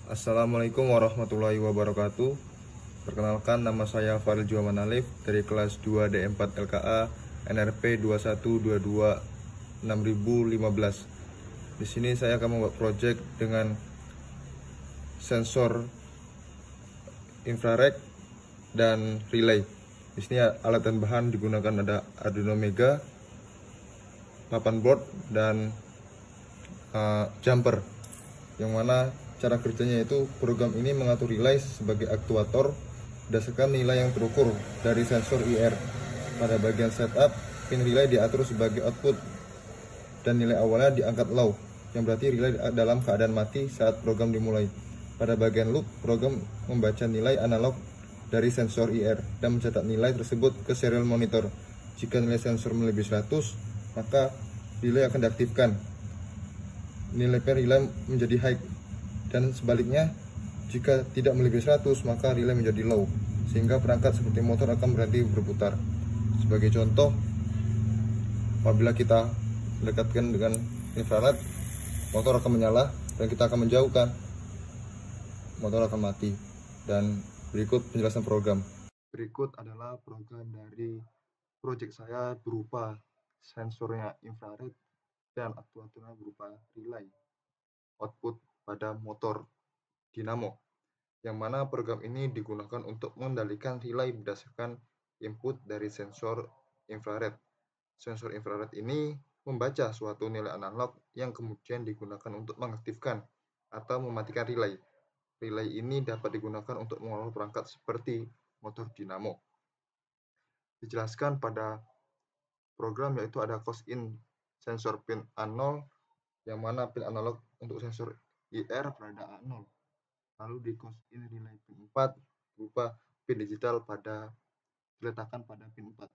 Assalamualaikum warahmatullahi wabarakatuh. Perkenalkan, nama saya Faril Juaman Alif dari kelas 2 D4 LKA NRP 21226015. Di sini saya akan membuat project dengan sensor infrared dan relay. Di sini alat dan bahan digunakan ada Arduino Mega, papan board, dan jumper. Yang mana cara kerjanya itu program ini mengatur relay sebagai aktuator berdasarkan nilai yang terukur dari sensor IR. Pada bagian setup, pin relay diatur sebagai output dan nilai awalnya diangkat low, yang berarti relay dalam keadaan mati saat program dimulai. Pada bagian loop, program membaca nilai analog dari sensor IR dan mencetak nilai tersebut ke serial monitor. Jika nilai sensor melebihi 100, maka relay akan diaktifkan. Nilai relay menjadi high, dan sebaliknya jika tidak melebihi 100 maka relay menjadi low, sehingga perangkat seperti motor akan berhenti berputar. Sebagai contoh, apabila kita mendekatkan dengan infrared, motor akan menyala, dan kita akan menjauhkan, motor akan mati. Dan berikut penjelasan program. Berikut adalah program dari project saya berupa sensornya infrared dan aktuatornya berupa relay output pada motor dinamo, yang mana program ini digunakan untuk mengendalikan relay berdasarkan input dari sensor infrared. Sensor infrared ini membaca suatu nilai analog yang kemudian digunakan untuk mengaktifkan atau mematikan relay. Relay ini dapat digunakan untuk mengontrol perangkat seperti motor dinamo. Dijelaskan pada program yaitu ada cos-in sensor pin A0, yang mana pin analog untuk sensor IR berada A0. Lalu di cos-in relay pin 4 berupa pin digital diletakkan pada pin 4.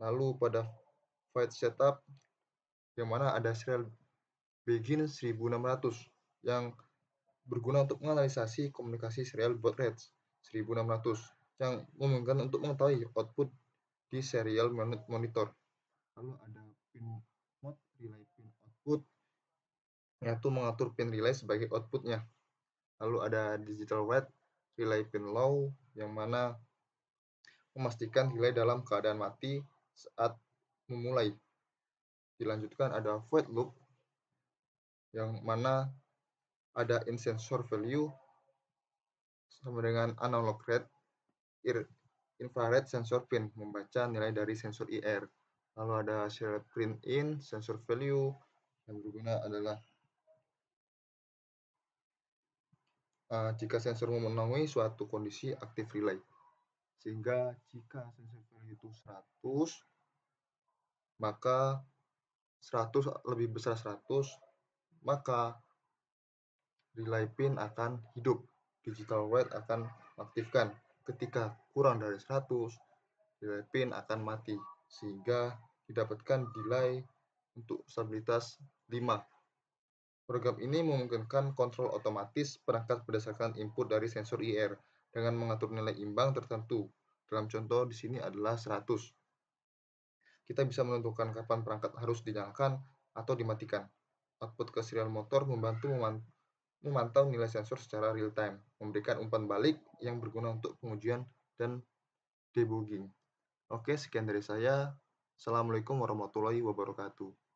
Lalu pada flight setup, yang mana ada serial begin 1600 yang berguna untuk menganalisasi komunikasi serial baud rate 1600 yang memungkinkan untuk mengetahui output di serial monitor. Lalu ada pin mode relay pin output, yaitu mengatur pin relay sebagai outputnya. Lalu ada digital wait relay pin low, yang mana memastikan relay dalam keadaan mati saat memulai. Dilanjutkan ada void loop, yang mana ada in sensor value sama dengan analog rate infrared sensor pin membaca nilai dari sensor IR. Lalu ada serial print in sensor value, yang berguna adalah jika sensor memenuhi suatu kondisi aktif relay. Sehingga jika sensor value itu 100, maka 100 lebih besar 100, maka relay pin akan hidup. Digital wait akan aktifkan. Ketika kurang dari 100, relay pin akan mati, sehingga didapatkan delay untuk stabilitas 5. Program ini memungkinkan kontrol otomatis perangkat berdasarkan input dari sensor IR dengan mengatur nilai imbang tertentu. Dalam contoh di sini adalah 100. Kita bisa menentukan kapan perangkat harus dinyalakan atau dimatikan. Output ke serial motor membantu memantau nilai sensor secara real time, memberikan umpan balik yang berguna untuk pengujian dan debugging. Oke, sekian dari saya. Assalamualaikum warahmatullahi wabarakatuh.